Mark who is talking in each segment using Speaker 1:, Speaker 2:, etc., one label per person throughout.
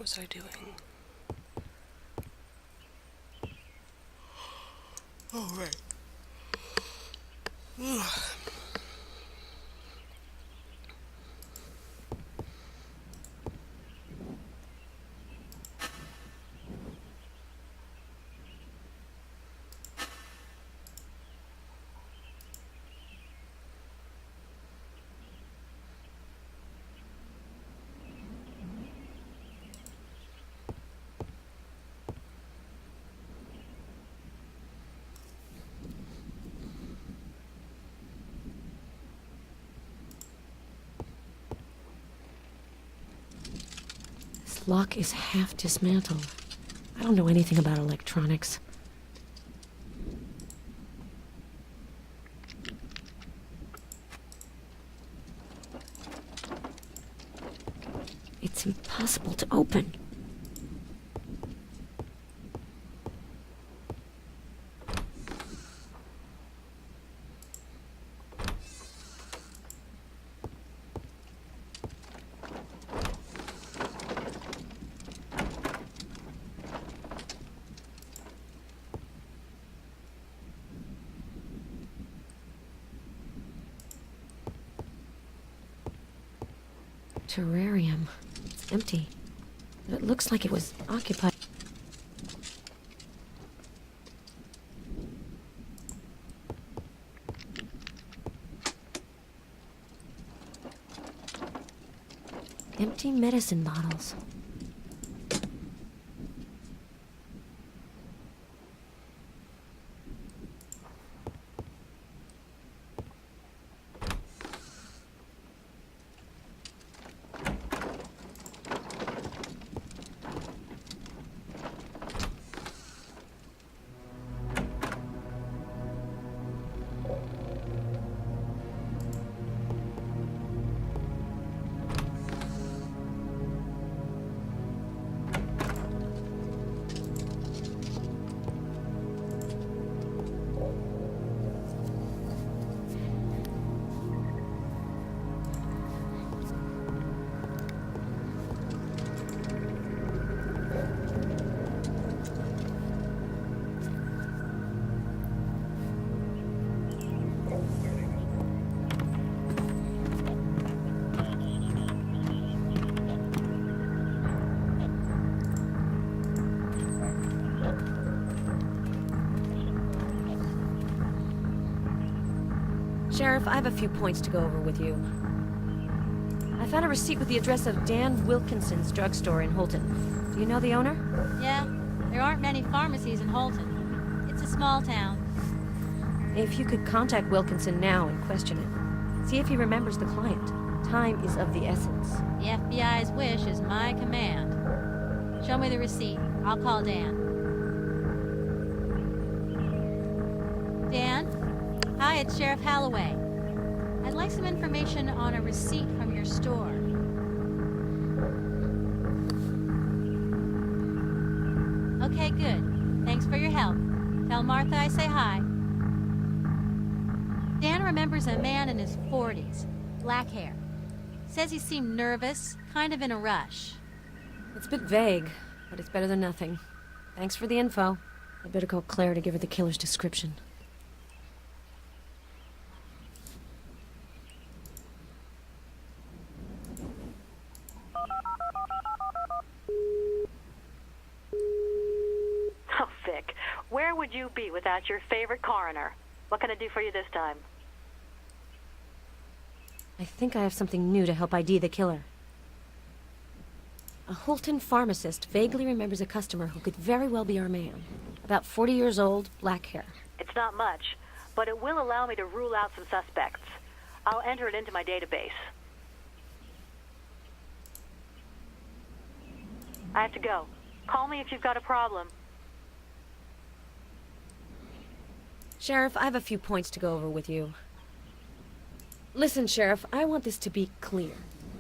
Speaker 1: was I doing? Oh, right.
Speaker 2: This lock is half dismantled. I don't know anything about electronics. It's impossible to open. Terrarium. It's empty. But it looks like it was occupied. Empty medicine bottles. Sheriff, I have a few points to go over with you. I found a receipt with the address of Dan Wilkinson's drugstore in Holton. Do you know the owner?
Speaker 3: Yeah, there aren't many pharmacies in Holton. It's a small town.
Speaker 2: If you could contact Wilkinson now and question it. See if he remembers the client. Time is of the essence.
Speaker 3: The FBI's wish is my command. Show me the receipt. I'll call Dan. Dan? Hi, it's Sheriff Halloway. I'd like some information on a receipt from your store. Okay, good. Thanks for your help. Tell Martha I say hi. Dan remembers a man in his 40s, black hair. Says he seemed nervous, kind of in a rush.
Speaker 2: It's a bit vague, but it's better than nothing. Thanks for the info. I'd better call Claire to give her the killer's description.
Speaker 4: Oh, Vic, where would you be without your favorite coroner? What can I do for you this time?
Speaker 2: I think I have something new to help ID the killer. A Holton pharmacist vaguely remembers a customer who could very well be our man. About 40 years old, black hair.
Speaker 4: It's not much, but it will allow me to rule out some suspects. I'll enter it into my database. I have to go. Call me if you've got a problem.
Speaker 2: Sheriff, I have a few points to go over with you. Listen, Sheriff, I want this to be clear.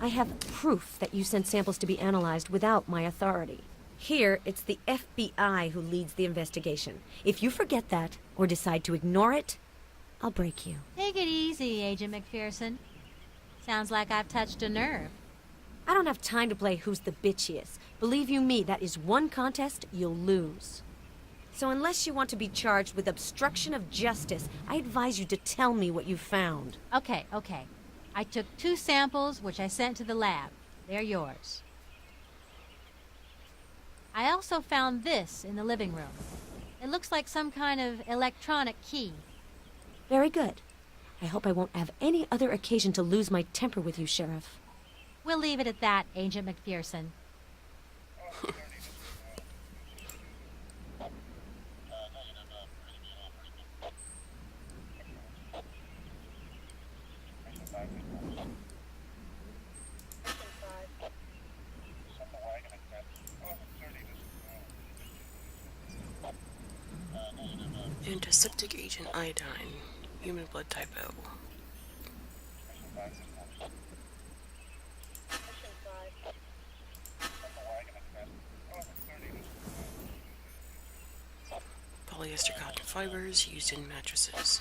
Speaker 2: I have proof that you sent samples to be analyzed without my authority. Here, it's the FBI who leads the investigation. If you forget that, or decide to ignore it, I'll break you.
Speaker 3: Take it easy, Agent McPherson. Sounds like I've touched a nerve.
Speaker 2: I don't have time to play who's the bitchiest. Believe you me, that is one contest you'll lose. So unless you want to be charged with obstruction of justice, I advise you to tell me what you found.
Speaker 3: Okay. I took 2 samples, which I sent to the lab. They're yours. I also found this in the living room. It looks like some kind of electronic key.
Speaker 2: Very good. I hope I won't have any other occasion to lose my temper with you, Sheriff.
Speaker 3: We'll leave it at that, Agent McPherson.
Speaker 1: Antiseptic agent iodine. Human blood type O. Polyester cotton fibers used in mattresses.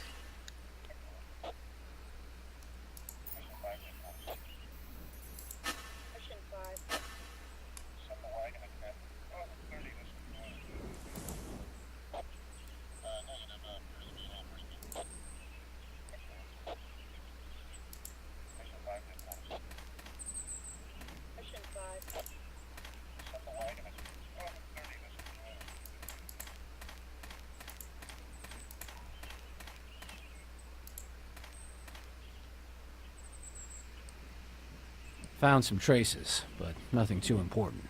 Speaker 5: Found some traces, but nothing too important.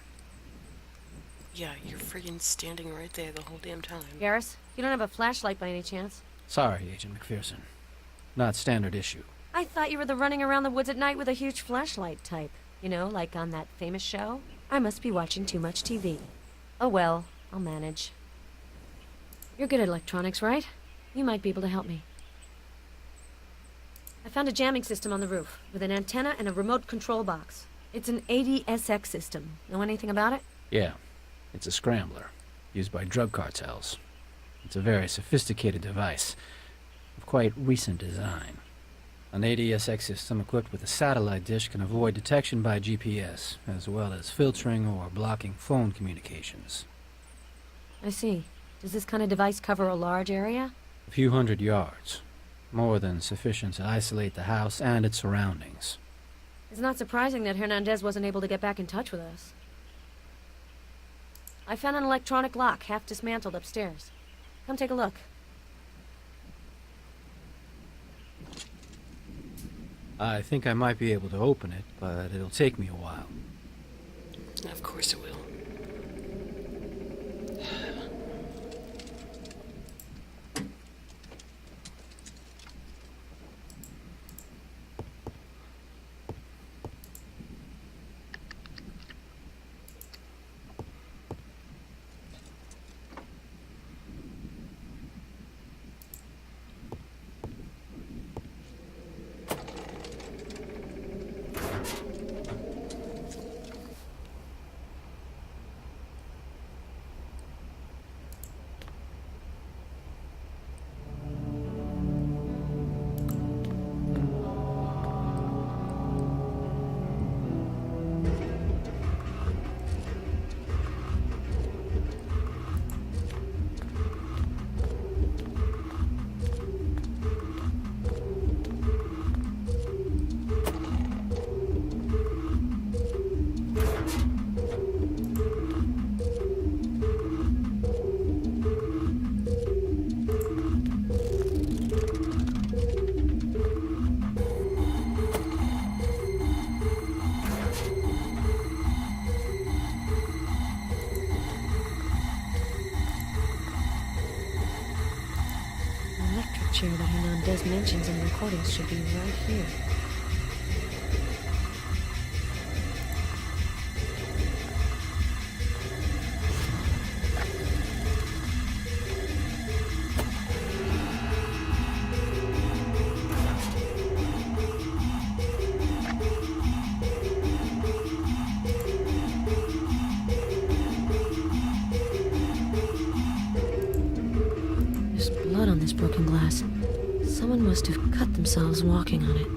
Speaker 1: Yeah, you're friggin' standing right there the whole damn time.
Speaker 2: Garrus, you don't have a flashlight by any chance?
Speaker 5: Sorry, Agent McPherson. Not standard issue.
Speaker 2: I thought you were the running around the woods at night with a huge flashlight type. You know, like on that famous show? I must be watching too much TV. Oh well, I'll manage. You're good at electronics, right? You might be able to help me. I found a jamming system on the roof, with an antenna and a remote control box. It's an ADSX system. Know anything about it?
Speaker 5: Yeah, it's a scrambler, used by drug cartels. It's a very sophisticated device, of quite recent design. An ADSX system equipped with a satellite dish can avoid detection by GPS, as well as filtering or blocking phone communications.
Speaker 2: I see. Does this kind of device cover a large area?
Speaker 5: A few hundred yards. More than sufficient to isolate the house and its surroundings.
Speaker 2: It's not surprising that Hernandez wasn't able to get back in touch with us. I found an electronic lock, half dismantled upstairs. Come take a look.
Speaker 5: I think I might be able to open it, but it'll take me a while.
Speaker 1: Of course it will.
Speaker 2: Chair that Hernandez mentions in the recordings should be right here. There's blood on this broken glass. Someone must have cut themselves walking on it.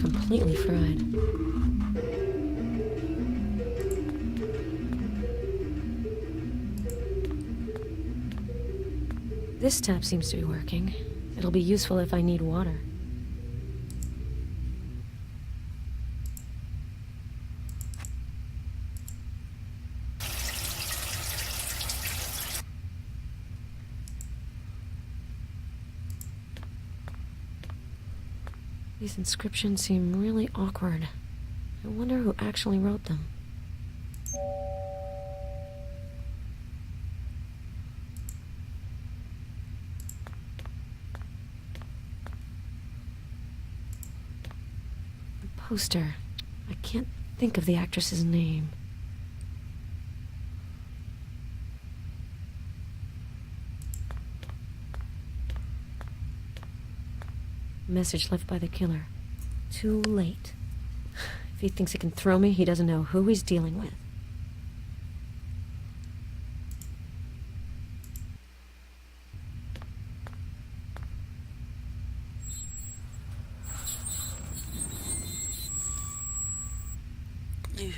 Speaker 2: completely fried. This tap seems to be working. It'll be useful if I need water. These inscriptions seem really awkward. I wonder who actually wrote them. The poster. I can't think of the actress's name. Message left by the killer. Too late. If he thinks he can throw me, he doesn't know who he's dealing with.
Speaker 1: Ew.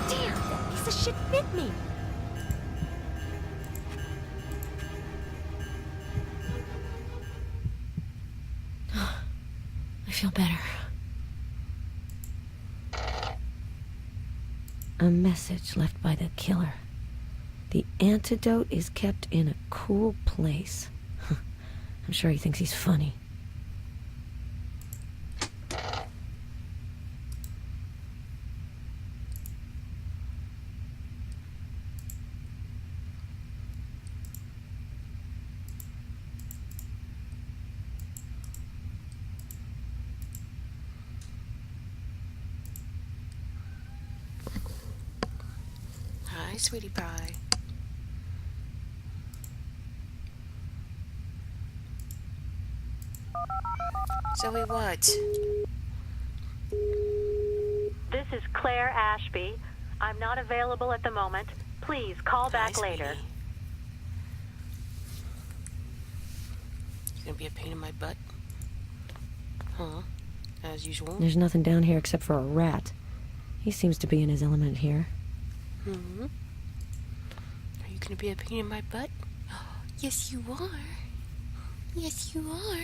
Speaker 2: Damn! That piece of shit bit me! I feel better. A message left by the killer. The antidote is kept in a cool place. I'm sure he thinks he's funny.
Speaker 1: Hi, sweetie pie. Zoe, what?
Speaker 4: This is Claire Ashby. I'm not available at the moment. Please call back
Speaker 1: Hi,
Speaker 4: later.
Speaker 1: sweetie. You gonna be a pain in my butt? Huh? As usual.
Speaker 2: There's nothing down here except for a rat. He seems to be in his element here.
Speaker 1: Hmm? Are you gonna be a pain in my butt? Yes, you are. Yes, you are.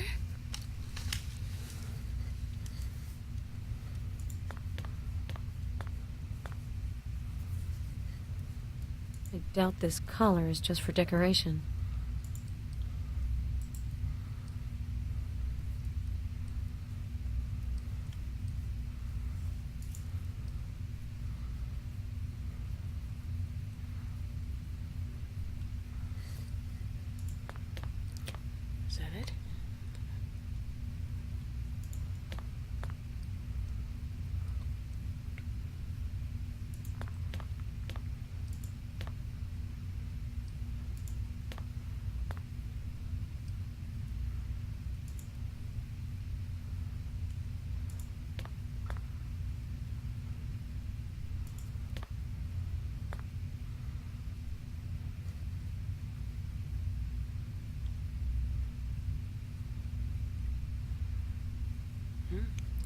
Speaker 2: I doubt this collar is just for decoration.
Speaker 1: Is that it?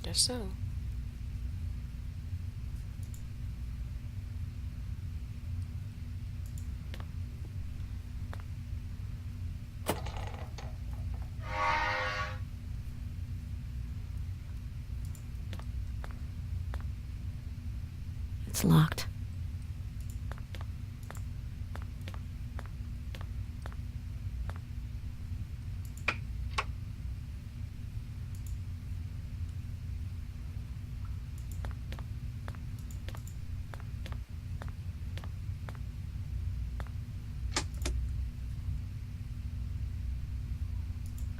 Speaker 1: Guess so.
Speaker 2: It's locked.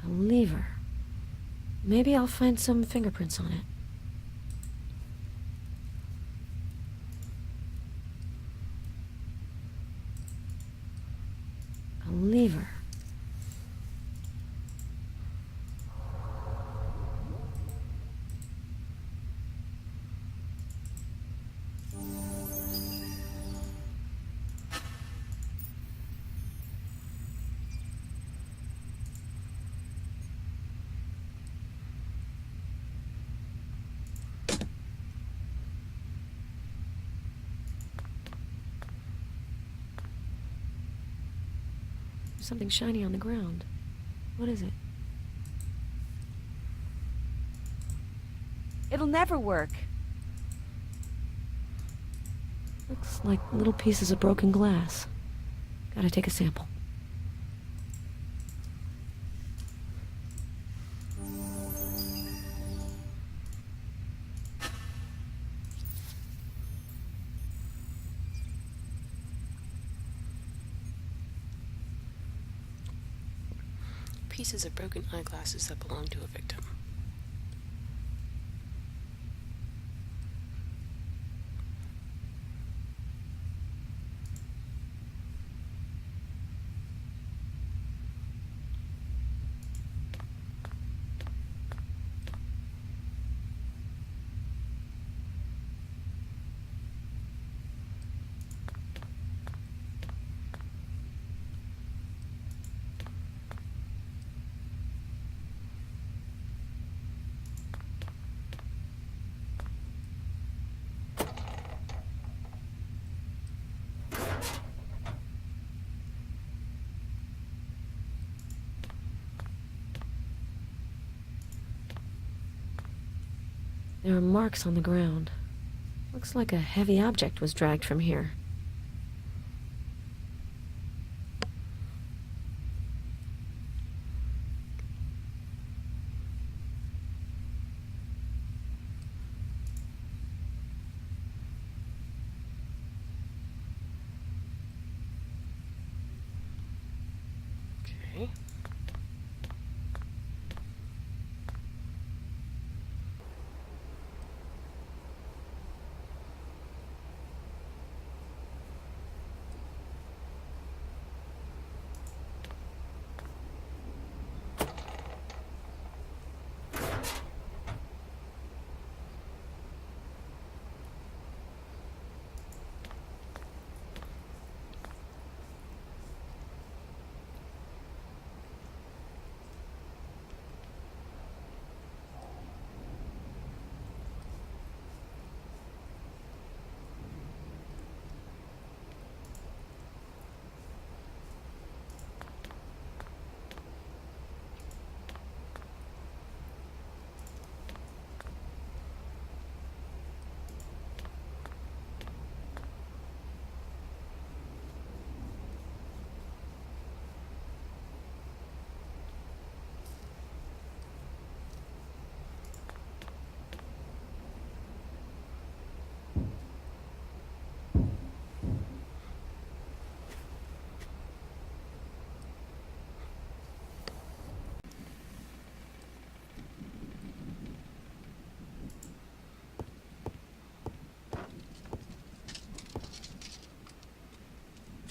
Speaker 2: A lever. Maybe I'll find some fingerprints on it. A lever. There's something shiny on the ground. What is it? It'll never work. Looks like little pieces of broken glass. Gotta take a sample.
Speaker 1: Pieces of broken eyeglasses that belong to a victim.
Speaker 2: There are marks on the ground. Looks like a heavy object was dragged from here.
Speaker 1: Okay.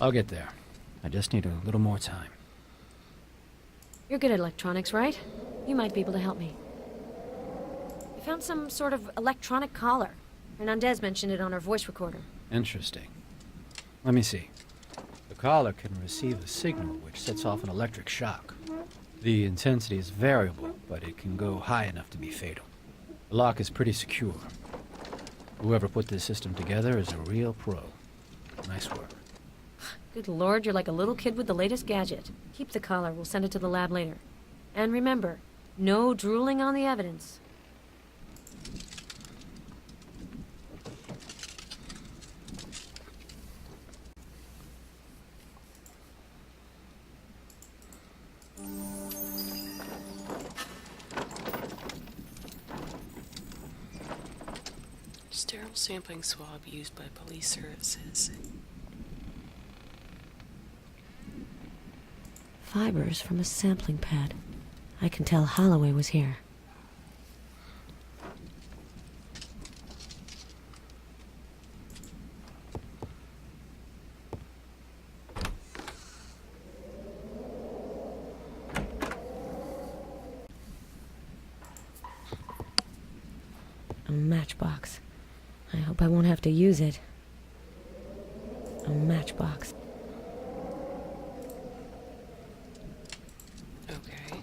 Speaker 5: I'll get there. I just need a little more time.
Speaker 2: You're good at electronics, right? You might be able to help me. I found some sort of electronic collar. Hernandez mentioned it on her voice recorder.
Speaker 5: Interesting. Let me see. The collar can receive a signal which sets off an electric shock. The intensity is variable, but it can go high enough to be fatal. The lock is pretty secure. Whoever put this system together is a real pro. Nice work.
Speaker 2: Good lord, you're like a little kid with the latest gadget. Keep the collar, we'll send it to the lab later. And remember, no drooling on the evidence.
Speaker 1: Sterile sampling swab used by police services.
Speaker 2: Fibers from a sampling pad. I can tell Holloway was here. A matchbox. I hope I won't have to use it. A matchbox.
Speaker 1: Okay.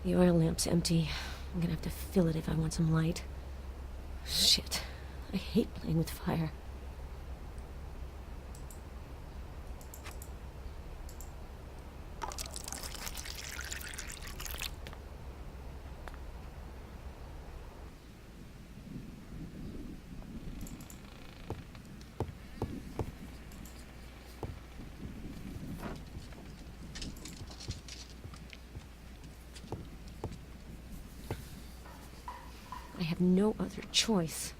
Speaker 2: The oil lamp's empty. I'm gonna have to fill it if I want some light. Shit. I hate playing with fire. I have no other choice.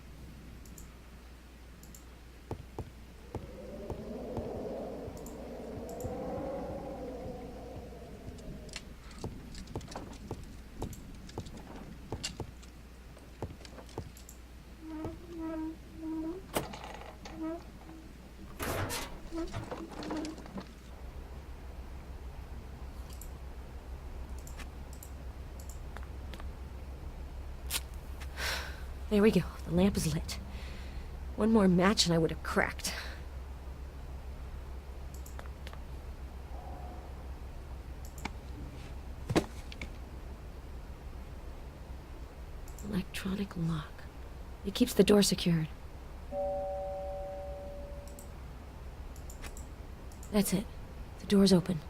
Speaker 2: There we go. The lamp is lit. One more match and I would have cracked. Electronic lock. It keeps the door secured. That's it. The door's open.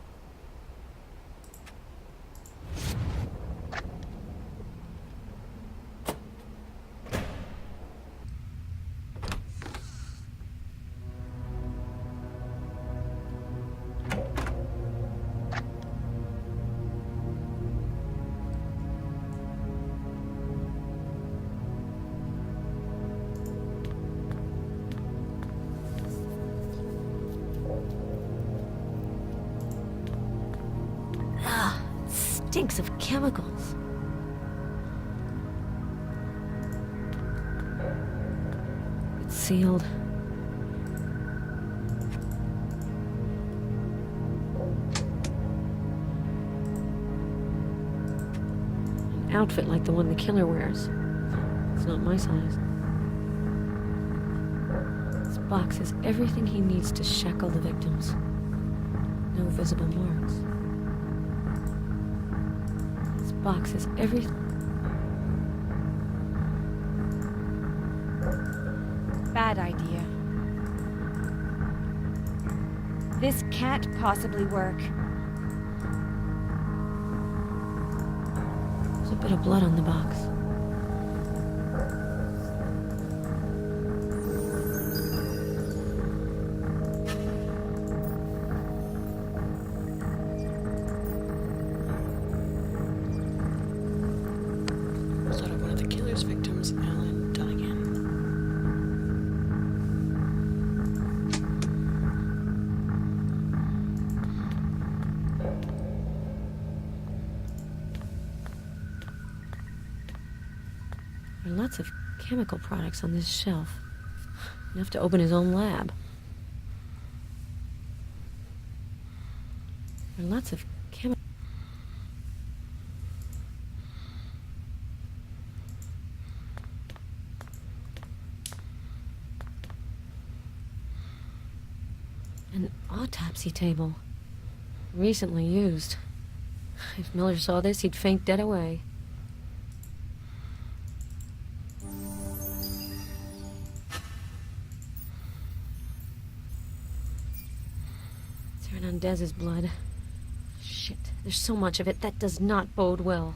Speaker 2: Stinks of chemicals. It's sealed. An outfit like the one the killer wears. It's not my size. This box has everything he needs to shackle the victims. No visible marks. Box is everything.
Speaker 6: Bad idea. This can't possibly work.
Speaker 2: There's a bit of blood on the box.
Speaker 1: Blood of one of the killer's victims, Alan Dunnigan.
Speaker 2: There are lots of chemical products on this shelf. Enough to open his own lab. There are lots of chemical. An autopsy table. Recently used. If Miller saw this, he'd faint dead away. It's Hernandez's blood. Shit, there's so much of it. That does not bode well.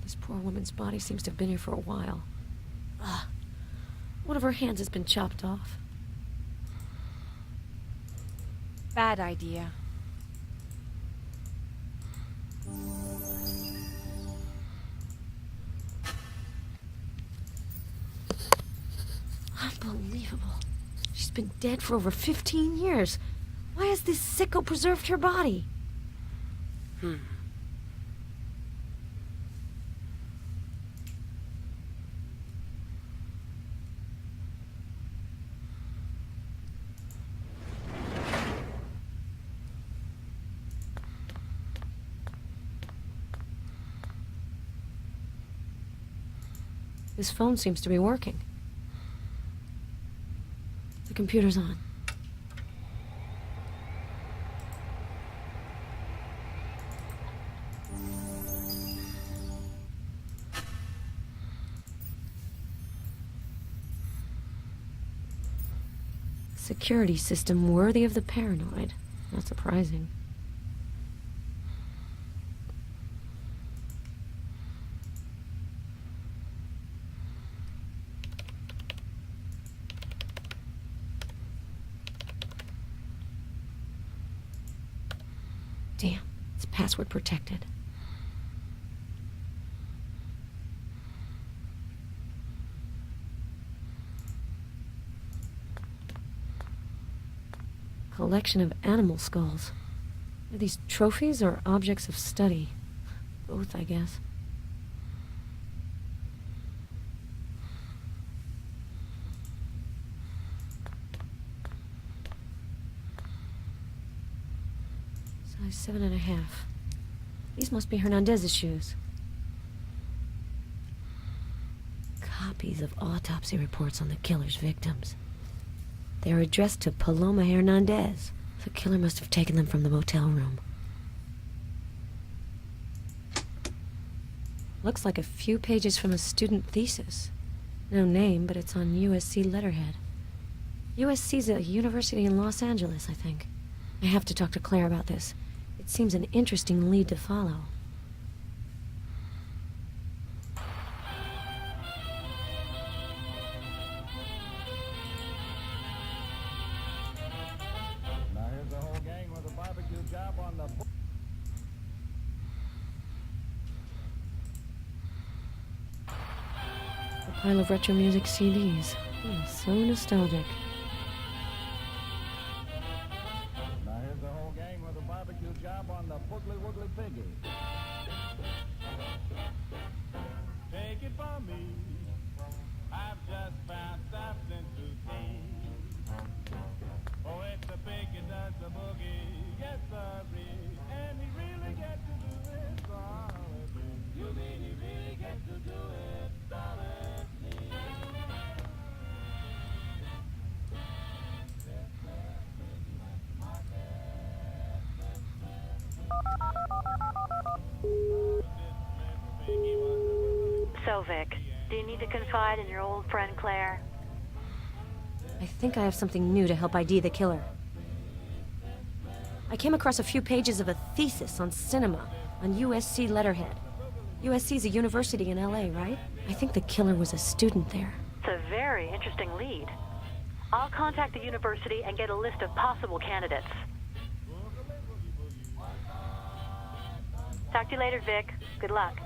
Speaker 2: This poor woman's body seems to have been here for a while. Ugh. One of her hands has been chopped off.
Speaker 6: Bad idea.
Speaker 2: Unbelievable. She's been dead for over 15 years. Why has this sicko preserved her body? This phone seems to be working. The computer's on. Security system worthy of the paranoid. Not surprising. Damn, it's password protected. Collection of animal skulls. Are these trophies or objects of study? Both, I guess. Size 7.5. These must be Hernandez's shoes. Copies of autopsy reports on the killer's victims. They are addressed to Paloma Hernandez. The killer must have taken them from the motel room. Looks like a few pages from a student thesis. No name, but it's on USC letterhead. USC's a university in Los Angeles, I think. I have to talk to Claire about this. It seems an interesting lead to follow.
Speaker 7: Now here's the whole gang with a barbecue job on the...
Speaker 2: A pile of retro music CDs. So nostalgic.
Speaker 7: Now here's the whole gang with a barbecue job on the Boogly Woogly Piggy. Take it from me, I've just found something to see. Oh, it's a pig that does the boogie, yes sirree, and he really gets to do it solidly. You mean he really gets to do it solidly?
Speaker 4: So, Vic, do you need to confide in your old friend Claire?
Speaker 2: I think I have something new to help ID the killer. I came across a few pages of a thesis on cinema on USC letterhead. USC's a university in LA, right? I think the killer was a student there.
Speaker 4: It's a very interesting lead. I'll contact the university and get a list of possible candidates. Talk to you later, Vic. Good luck.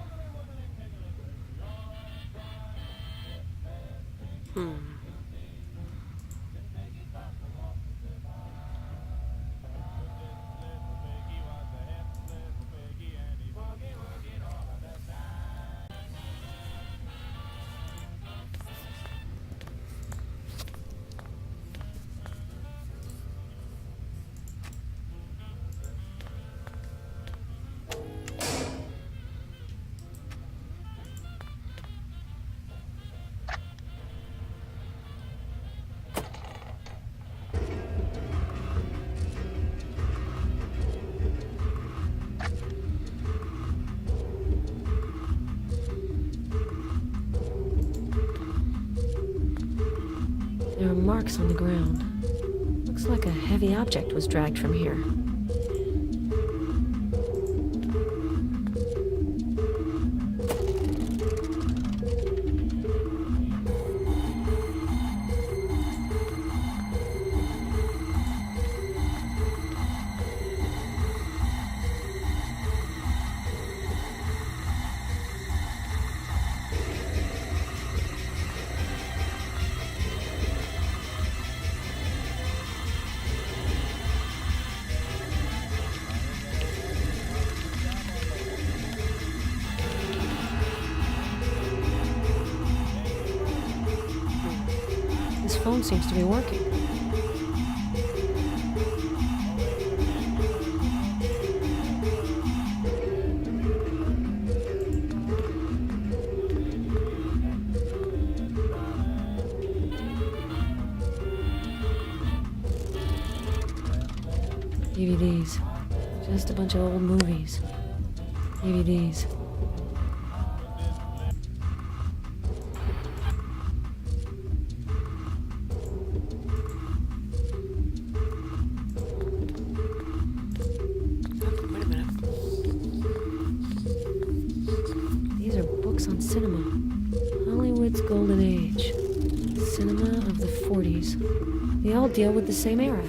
Speaker 2: There are marks on the ground. Looks like a heavy object was dragged from here. This phone seems to be working. DVDs. Just a bunch of old movies. DVDs.
Speaker 1: Wait a minute.
Speaker 2: These are books on cinema. Hollywood's golden age. Cinema of the 40s. They all deal with the same era.